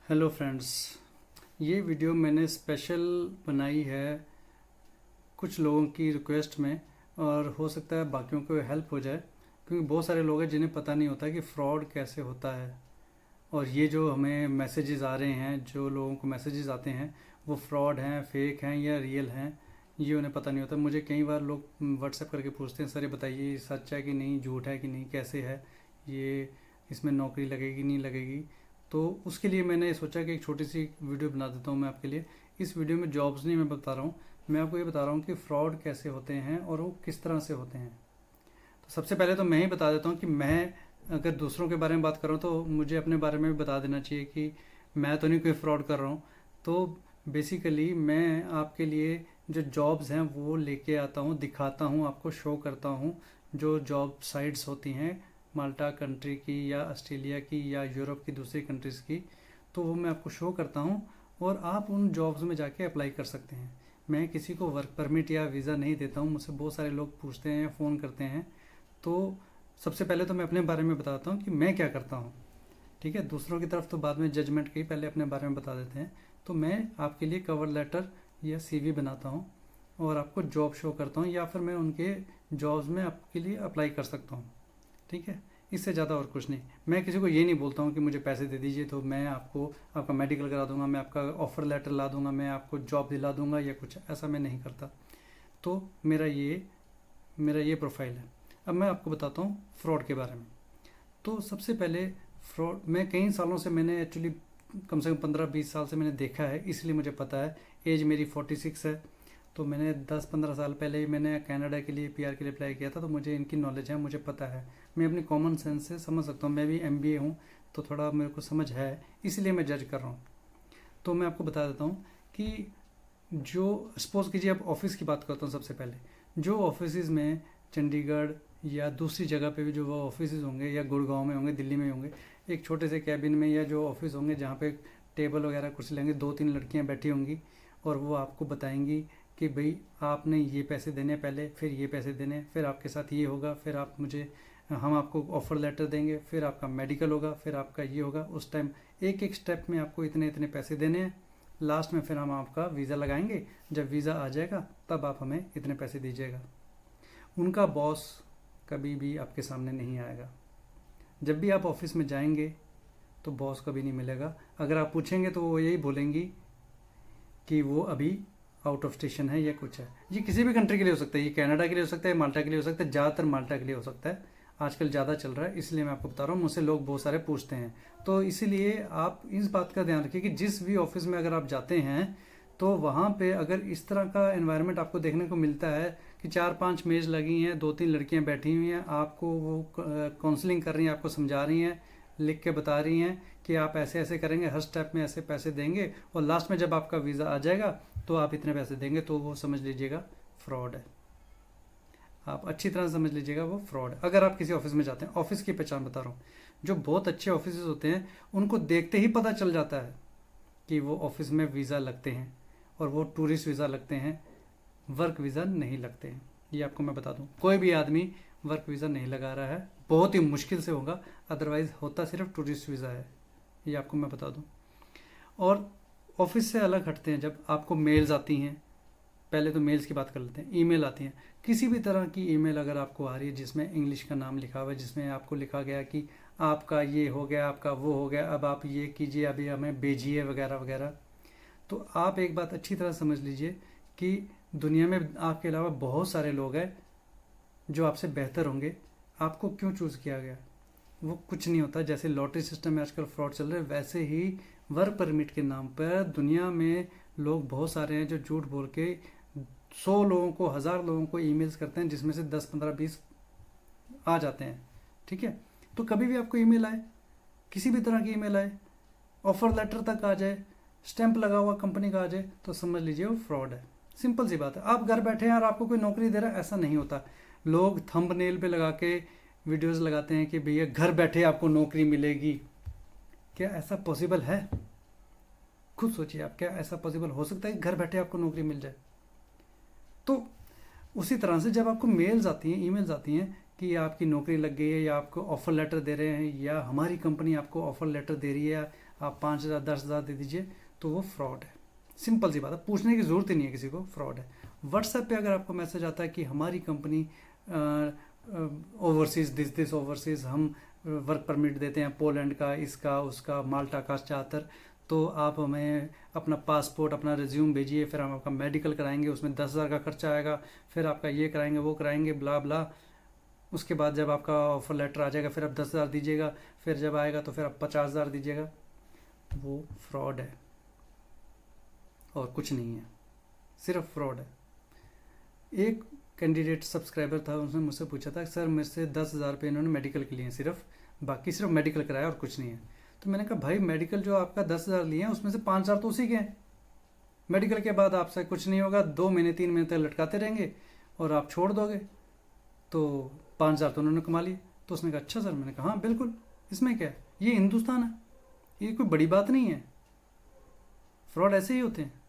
Hello friends, ये video मैंने special बनाई है कुछ लोगों की रिक्वेस्ट में। और हो सकता है बाकियों को हेल्प हो जाए, क्योंकि बहुत सारे लोग हैं जिन्हें पता नहीं होता कि फ़्रॉड कैसे होता है। और ये जो हमें मैसेजेस आ रहे हैं, जो लोगों को मैसेजेस आते हैं, वो फ्रॉड हैं, फेक हैं या रियल हैं, ये उन्हें पता नहीं होता। मुझे कई बार लोग व्हाट्सएप करके पूछते हैं, सर ये बताइए ये सच है कि नहीं, झूठ है कि नहीं, कैसे है ये, इसमें नौकरी लगेगी नहीं लगेगी। तो उसके लिए मैंने सोचा कि एक छोटी सी वीडियो बना देता हूँ मैं आपके लिए। इस वीडियो में जॉब्स नहीं मैं बता रहा हूँ, मैं आपको ये बता रहा हूँ कि फ़्रॉड कैसे होते हैं और वो किस तरह से होते हैं। तो सबसे पहले तो मैं ही बता देता हूँ कि मैं अगर दूसरों के बारे में बात कर रहा हूँ तो मुझे अपने बारे में भी बता देना चाहिए कि मैं तो नहीं कोई फ्रॉड कर रहा हूँ। तो बेसिकली मैं आपके लिए जो जॉब्स हैं वो लेके आता हूँ, दिखाता हूँ, आपको शो करता हूँ। जो जॉब साइट्स होती हैं माल्टा कंट्री की या ऑस्ट्रेलिया की या यूरोप की दूसरी कंट्रीज़ की, तो वो मैं आपको शो करता हूँ और आप उन जॉब्स में जाके अप्लाई कर सकते हैं। मैं किसी को वर्क परमिट या वीज़ा नहीं देता हूँ। मुझसे बहुत सारे लोग पूछते हैं, फ़ोन करते हैं। तो सबसे पहले तो मैं अपने बारे में बताता हूँ कि मैं क्या करता हूँ। ठीक है, दूसरों की तरफ तो बाद में जजमेंट की, पहले अपने बारे में बता देते हैं। तो मैं आपके लिए कवर लेटर या सीवी बनाता हूँ और आपको जॉब शो करता हूँ, या फिर मैं उनके जॉब्स में आपके लिए अप्लाई कर सकता हूँ। ठीक है, इससे ज़्यादा और कुछ नहीं। मैं किसी को ये नहीं बोलता हूँ कि मुझे पैसे दे दीजिए तो मैं आपको आपका मेडिकल करा दूंगा, मैं आपका ऑफर लेटर ला दूंगा, मैं आपको जॉब दिला दूंगा, या कुछ ऐसा मैं नहीं करता। तो मेरा ये प्रोफाइल है। अब मैं आपको बताता हूँ फ्रॉड के बारे में। तो सबसे पहले फ्रॉड, मैं कई सालों से, मैंने एक्चुअली कम से कम 15-20 साल से मैंने देखा है, इसलिए मुझे पता है। एज मेरी 46 है। तो मैंने 10-15 साल पहले ही मैंने कनाडा के लिए पीआर के लिए अप्लाई किया था, तो मुझे इनकी नॉलेज है, मुझे पता है। मैं अपनी कॉमन सेंस से समझ सकता हूँ। मैं भी एमबीए हूँ, तो थोड़ा मेरे को समझ है, इसलिए मैं जज कर रहा हूँ। तो मैं आपको बता देता हूँ कि जो, सपोज कीजिए, अब ऑफिस की बात करता हूँ सबसे पहले। जो ऑफिस में चंडीगढ़ या दूसरी जगह पे भी जो वो ऑफिस होंगे, या गुड़गांव में होंगे, दिल्ली में होंगे, एक छोटे से कैबिन में, या जो ऑफिस होंगे जहाँ पे टेबल वगैरह कुर्सी लेंगे, 2-3 लड़कियाँ बैठी होंगी और वो आपको बताएंगी कि भाई आपने ये पैसे देने पहले, फिर ये पैसे देने, फिर आपके साथ ये होगा, फिर आप मुझे, हम आपको ऑफर लेटर देंगे, फिर आपका मेडिकल होगा, फिर आपका ये होगा। उस टाइम एक एक स्टेप में आपको इतने इतने पैसे देने हैं। लास्ट में फिर हम आपका वीज़ा लगाएंगे, जब वीज़ा आ जाएगा तब आप हमें इतने पैसे दीजिएगा। उनका बॉस कभी भी आपके सामने नहीं आएगा। जब भी आप ऑफिस में जाएंगे तो बॉस कभी नहीं मिलेगा। अगर आप पूछेंगे तो वो यही बोलेंगी कि वो अभी आउट ऑफ स्टेशन है या कुछ है। ये किसी भी कंट्री के लिए हो सकता है, ये कनाडा के लिए हो सकता है, माल्टा के लिए हो सकता है, ज़्यादातर माल्टा के लिए हो सकता है। आजकल ज़्यादा चल रहा है, इसलिए मैं आपको बता रहा हूँ। मुझसे लोग बहुत सारे पूछते हैं। तो इसीलिए आप इस बात का ध्यान रखिए कि जिस भी ऑफिस में अगर आप जाते हैं तो वहाँ पे अगर इस तरह का एनवायरनमेंट आपको देखने को मिलता है कि 4-5 मेज़ लगी हैं, 2-3 लड़कियाँ बैठी हुई हैं, आपको वो काउंसलिंग कर रही हैं, आपको समझा रही हैं, लिख के बता रही हैं कि आप ऐसे ऐसे करेंगे, हर स्टेप में ऐसे पैसे देंगे, और लास्ट में जब आपका वीज़ा आ जाएगा तो आप इतने पैसे देंगे, तो वो समझ लीजिएगा फ्रॉड है। आप अच्छी तरह समझ लीजिएगा वो फ्रॉड है। अगर आप किसी ऑफिस में जाते हैं, ऑफिस की पहचान बता रहा हूँ, जो बहुत अच्छे ऑफिस होते हैं उनको देखते ही पता चल जाता है कि वो ऑफिस में वीज़ा लगते हैं, और वो टूरिस्ट वीज़ा लगते हैं, वर्क वीज़ा नहीं लगते हैं। ये आपको मैं बता दूं, कोई भी आदमी वर्क वीज़ा नहीं लगा रहा है, बहुत ही मुश्किल से होगा, अदरवाइज़ होता सिर्फ टूरिस्ट वीज़ा है। ये आपको मैं बता दूं। और ऑफिस से अलग हटते हैं, जब आपको मेल्स आती हैं, पहले तो मेल्स की बात कर लेते हैं। ईमेल आती हैं, किसी भी तरह की ईमेल अगर आपको आ रही है जिसमें इंग्लिश का नाम लिखा हुआ है, जिसमें आपको लिखा गया कि आपका ये हो गया, आपका वो हो गया, अब आप ये कीजिए, अभी हमें भेजिए, वगैरह वगैरह। तो आप एक बात अच्छी तरह समझ लीजिए कि दुनिया में आपके अलावा बहुत सारे लोग हैं जो आपसे बेहतर होंगे। आपको क्यों चूज़ किया गया, वो कुछ नहीं होता। जैसे लॉटरी सिस्टम में आजकल फ्रॉड चल रहे हैं, वैसे ही वर्क परमिट के नाम पर दुनिया में लोग बहुत सारे हैं जो झूठ बोल के 100 लोगों को, 1000 लोगों को ईमेल्स करते हैं, जिसमें से 10-15-20 आ जाते हैं। ठीक है, तो कभी भी आपको ईमेल आए, किसी भी तरह की ईमेल आए, ऑफर लेटर तक आ जाए, स्टैंप लगा हुआ कंपनी का आ जाए, तो समझ लीजिए वो फ्रॉड है। सिंपल सी बात है। आप घर बैठे हैं और आपको कोई नौकरी दे रहा है, ऐसा नहीं होता। लोग थंबनेल पे लगा के वीडियोस लगाते हैं कि भैया घर बैठे आपको नौकरी मिलेगी। क्या ऐसा पॉसिबल है? खुद सोचिए आप, क्या ऐसा पॉसिबल हो सकता है कि घर बैठे आपको नौकरी मिल जाए? तो उसी तरह से जब आपको मेल्स आती हैं, ईमेल्स आती हैं कि आपकी नौकरी लग गई है, या आपको ऑफ़र लेटर दे रहे हैं, या हमारी कंपनी आपको ऑफ़र लेटर दे रही है, आप 5,000 10,000 दे दीजिए, तो वो फ्रॉड है। सिंपल सी बात है, पूछने की ज़रूरत ही नहीं है किसी को, फ्रॉड है। व्हाट्सएप पे अगर आपको मैसेज आता है कि हमारी कंपनी ओवरसीज़ दिस ओवरसीज़ हम वर्क परमिट देते हैं, पोलैंड का, इसका उसका, माल्टा का चार्टर, तो आप हमें अपना पासपोर्ट, अपना रिज्यूम भेजिए, फिर हम आपका मेडिकल कराएंगे, उसमें 10,000 का खर्चा आएगा, फिर आपका ये कराएंगे वो कराएंगे, ब्ला ब्ला। उसके बाद जब आपका ऑफर लेटर आ जाएगा फिर आप 10,000 दीजिएगा, फिर जब आएगा तो फिर आप 50,000 दीजिएगा। वो फ्रॉड है और कुछ नहीं है, सिर्फ फ्रॉड है। एक कैंडिडेट सब्सक्राइबर था, उसने मुझसे पूछा था सर मेरे से 10,000 रुपये इन्होंने मेडिकल के लिए सिर्फ, बाकी सिर्फ मेडिकल कराया और कुछ नहीं है। तो मैंने कहा भाई मेडिकल जो आपका 10,000 लिए हैं उसमें से 5,000 तो उसी के हैं। मेडिकल के बाद आपसे कुछ नहीं होगा, 2 महीने 3 महीने तक लटकाते रहेंगे और आप छोड़ दोगे, तो 5,000 तो उन्होंने कमा लिए। तो उसने कहा अच्छा सर। मैंने कहा हाँ बिल्कुल, इसमें क्या है, ये हिंदुस्तान है, ये कोई बड़ी बात नहीं है। फ्रॉड ऐसे ही होते हैं।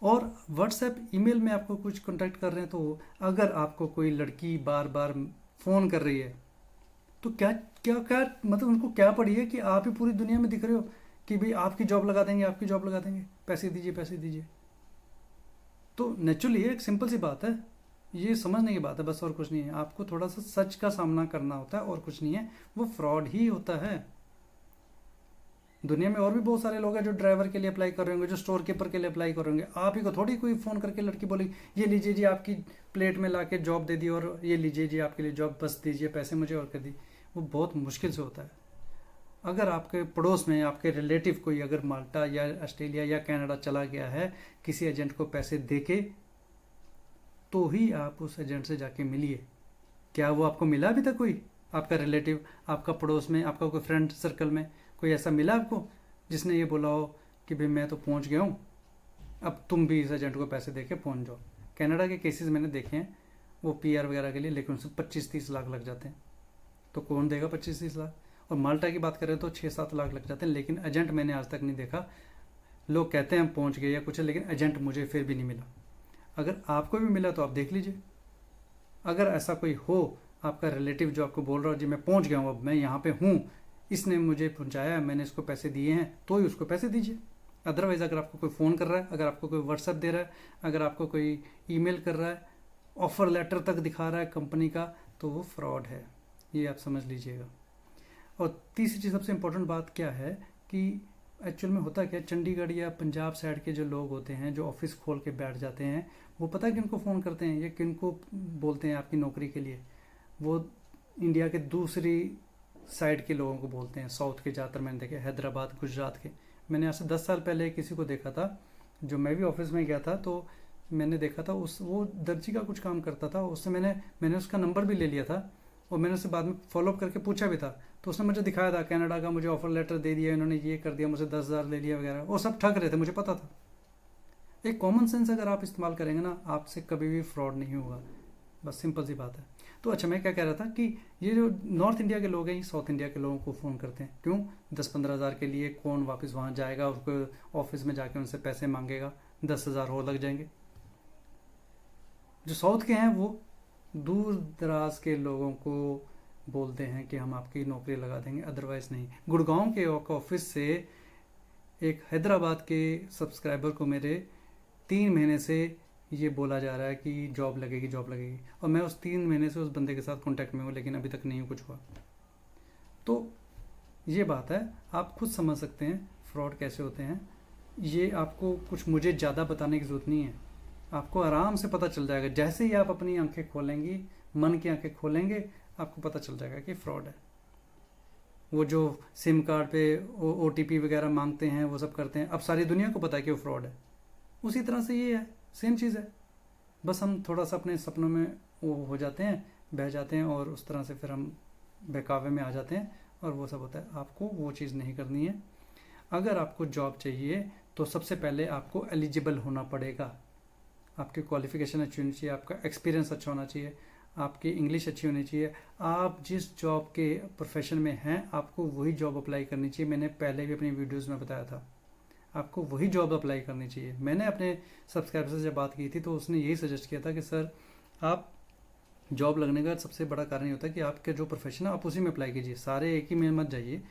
और व्हाट्सएप ईमेल में आपको कुछ कांटेक्ट कर रहे हैं, तो अगर आपको कोई लड़की बार बार फ़ोन कर रही है तो क्या क्या क्या मतलब उनको क्या पड़ी है कि आप ही पूरी दुनिया में दिख रहे हो कि भाई आपकी जॉब लगा देंगे, आपकी जॉब लगा देंगे, पैसे दीजिए पैसे दीजिए। तो नेचुरली एक सिंपल सी बात है, ये समझने की बात है बस, और कुछ नहीं है। आपको थोड़ा सा सच का सामना करना होता है और कुछ नहीं है, वो फ्रॉड ही होता है। दुनिया में और भी बहुत सारे लोग हैं जो ड्राइवर के लिए अप्लाई कर रहे होंगे, जो स्टोर कीपर के लिए अप्लाई कर रहे होंगे। आप ही को थोड़ी कोई फ़ोन करके लड़की बोलेगी ये लीजिए जी आपकी प्लेट में ला के जॉब दे दी, और ये लीजिए जी आपके लिए जॉब, बस दीजिए पैसे मुझे और कर दी। वो बहुत मुश्किल से होता है। अगर आपके पड़ोस में आपके रिलेटिव कोई अगर माल्टा या ऑस्ट्रेलिया या कनाडा चला गया है किसी एजेंट को पैसे दे के, तो ही आप उस एजेंट से जाके मिलिए। क्या वो आपको मिला अभी तक? कोई आपका रिलेटिव, आपका पड़ोस में, आपका कोई फ्रेंड सर्कल में कोई ऐसा मिला आपको जिसने ये बोला हो कि भाई मैं तो पहुंच गया हूँ, अब तुम भी इस एजेंट को पैसे दे के पहुँच जाओ? कनाडा के केसेस मैंने देखे हैं, वो पीआर वगैरह के लिए, लेकिन उसमें 25-30 लाख लग जाते हैं। तो कौन देगा 25-30 लाख? और माल्टा की बात करें तो 6-7 लाख लग जाते हैं, लेकिन एजेंट मैंने आज तक नहीं देखा। लोग कहते हैं हम पहुँच गए या कुछ है, लेकिन एजेंट मुझे फिर भी नहीं मिला। अगर आपको भी मिला तो आप देख लीजिए। अगर ऐसा कोई हो आपका रिलेटिव जो आपको बोल रहा हो जी मैं पहुंच गया हूँ, अब मैं यहाँ पे हूँ, इसने मुझे पहुंचाया, मैंने इसको पैसे दिए हैं, तो ही उसको पैसे दीजिए। अदरवाइज़ अगर आपको कोई फ़ोन कर रहा है, अगर आपको कोई व्हाट्सएप दे रहा है, अगर आपको कोई ईमेल कर रहा है, ऑफ़र लेटर तक दिखा रहा है कंपनी का, तो वो फ्रॉड है, ये आप समझ लीजिएगा। और तीसरी चीज़ सबसे इम्पोर्टेंट बात क्या है कि एक्चुअल में होता क्या है, चंडीगढ़ या पंजाब साइड के जो लोग होते हैं जो ऑफिस खोल के बैठ जाते हैं, वो पता है किनको फ़ोन करते हैं या किनको बोलते हैं आपकी नौकरी के लिए? वो इंडिया के दूसरी साइड के लोगों को बोलते हैं, साउथ के ज़्यादातर मैंने देखे, हैदराबाद गुजरात के। मैंने आज से 10 साल पहले किसी को देखा था, जो मैं भी ऑफिस में गया था, तो मैंने देखा था वो दर्जी का कुछ काम करता था। उससे मैंने उसका नंबर भी ले लिया था और मैंने उससे बाद में फॉलोअप करके पूछा भी था। तो उसने मुझे दिखाया था कनाडा का, मुझे ऑफर लेटर दे दिया, इन्होंने ये कर दिया, मुझे 10,000 ले लिया वगैरह। वो सब ठग रहे थे, मुझे पता था। एक कॉमन सेंस अगर आप इस्तेमाल करेंगे ना, आपसे कभी भी फ्रॉड नहीं होगा, बस सिंपल सी बात है। तो अच्छा, मैं क्या कह रहा था कि ये जो नॉर्थ इंडिया के लोग हैं, ये साउथ इंडिया के लोगों को फ़ोन करते हैं क्यों? 10-15 हज़ार के लिए कौन वापस वहाँ जाएगा, उसको ऑफिस में जाके उनसे पैसे मांगेगा, 10,000 और लग जाएंगे। जो साउथ के हैं वो दूर दराज के लोगों को बोलते हैं कि हम आपकी नौकरी लगा देंगे, अदरवाइज़ नहीं। गुड़गांव के ऑफिस से एक हैदराबाद के सब्सक्राइबर को मेरे 3 महीने से ये बोला जा रहा है कि जॉब लगेगी जॉब लगेगी, और मैं उस 3 महीने से उस बंदे के साथ कांटेक्ट में हूँ, लेकिन अभी तक नहीं कुछ हुआ। तो ये बात है, आप खुद समझ सकते हैं फ्रॉड कैसे होते हैं। ये आपको कुछ मुझे ज़्यादा बताने की ज़रूरत नहीं है, आपको आराम से पता चल जाएगा। जैसे ही आप अपनी आंखें खोलेंगी, मन की आंखें खोलेंगे, आपको पता चल जाएगा कि फ्रॉड है। वो जो सिम कार्ड पे OTP वगैरह मांगते हैं, वो सब करते हैं, अब सारी दुनिया को पता है कि वो फ्रॉड है। उसी तरह से ये है, सेम चीज़ है, बस हम थोड़ा सा अपने सपनों में वो हो जाते हैं, बह जाते हैं, और उस तरह से फिर हम बहकावे में आ जाते हैं, और वो सब होता है। आपको वो चीज़ नहीं करनी है। अगर आपको जॉब चाहिए तो सबसे पहले आपको एलिजिबल होना पड़ेगा। आपकी क्वालिफिकेशन अच्छी होनी चाहिए, आपका एक्सपीरियंस अच्छा होना चाहिए, आपकी इंग्लिश अच्छी होनी चाहिए। आप जिस जॉब के प्रोफेशन में हैं, आपको वही जॉब अप्लाई करनी चाहिए। मैंने पहले भी अपनी वीडियोस में बताया था, आपको वही जॉब अप्लाई करनी चाहिए। मैंने अपने सब्सक्राइबर से जब बात की थी तो उसने यही सजेस्ट किया था कि सर आप जॉब लगने का सबसे बड़ा कारण ये होता है कि आपके जो प्रोफेशन है आप उसी में अप्लाई कीजिए, सारे एक ही में मत जाइए।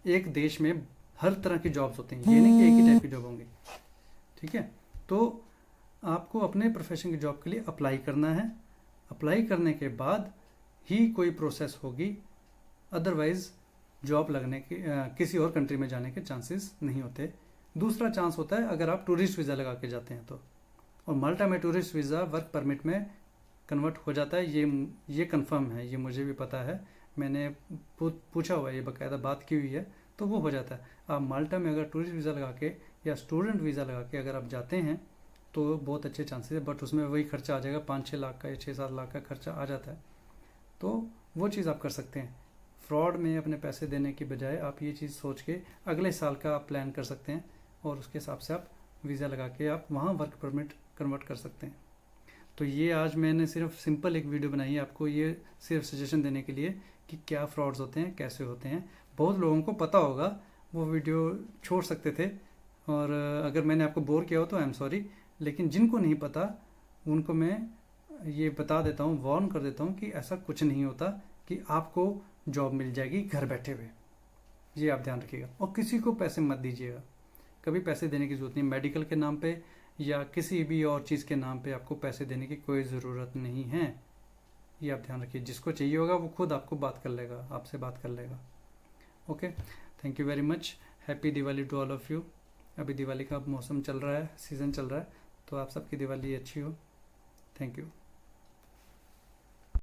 एक देश में हर तरह की जॉब्स होती हैं, ये नहीं कि एक ही टाइप की जॉब होंगी, ठीक है। तो आपको अपने प्रोफेशन की जॉब के लिए अप्लाई करना है, अप्लाई करने के बाद ही कोई प्रोसेस होगी, अदरवाइज जॉब लगने के किसी और कंट्री में जाने के चांसेस नहीं होते। दूसरा चांस होता है अगर आप टूरिस्ट वीज़ा लगा के जाते हैं तो, और माल्टा में टूरिस्ट वीज़ा वर्क परमिट में कन्वर्ट हो जाता है, ये कंफर्म है, ये मुझे भी पता है, मैंने पूछा हुआ है, ये बाकायदा बात की हुई है, तो वो हो जाता है। आप माल्टा में अगर टूरिस्ट वीज़ा लगा के या स्टूडेंट वीज़ा लगा के अगर आप जाते हैं तो बहुत अच्छे चांसेस है, बट उसमें वही खर्चा आ जाएगा, 5-6 लाख का या 6-7 लाख का खर्चा आ जाता है। तो वो चीज़ आप कर सकते हैं, फ्रॉड में अपने पैसे देने की बजाय आप ये चीज़ सोच के अगले साल का आप प्लान कर सकते हैं, और उसके हिसाब से आप वीज़ा लगा के आप वहाँ वर्क परमिट कन्वर्ट कर सकते हैं। तो ये आज मैंने सिर्फ सिंपल एक वीडियो बनाई है आपको ये सिर्फ सजेशन देने के लिए कि क्या फ्रॉड्स होते हैं, कैसे होते हैं। बहुत लोगों को पता होगा, वो वीडियो छोड़ सकते थे, और अगर मैंने आपको बोर किया हो तो आई एम सॉरी, लेकिन जिनको नहीं पता उनको मैं ये बता देता हूँ, वार्न कर देता हूँ कि ऐसा कुछ नहीं होता कि आपको जॉब मिल जाएगी घर बैठे हुए। ये आप ध्यान रखिएगा, और किसी को पैसे मत दीजिएगा, कभी पैसे देने की ज़रूरत नहीं, मेडिकल के नाम पे या किसी भी और चीज़ के नाम पे आपको पैसे देने की कोई ज़रूरत नहीं है। ये आप ध्यान रखिए, जिसको चाहिए होगा वो खुद आपको बात कर लेगा, आपसे बात कर लेगा। Okay, thank you very much, happy Diwali to all of you. अभी दिवाली का मौसम चल रहा है, सीज़न चल रहा है, तो आप सबकी दिवाली अच्छी हो। Thank you.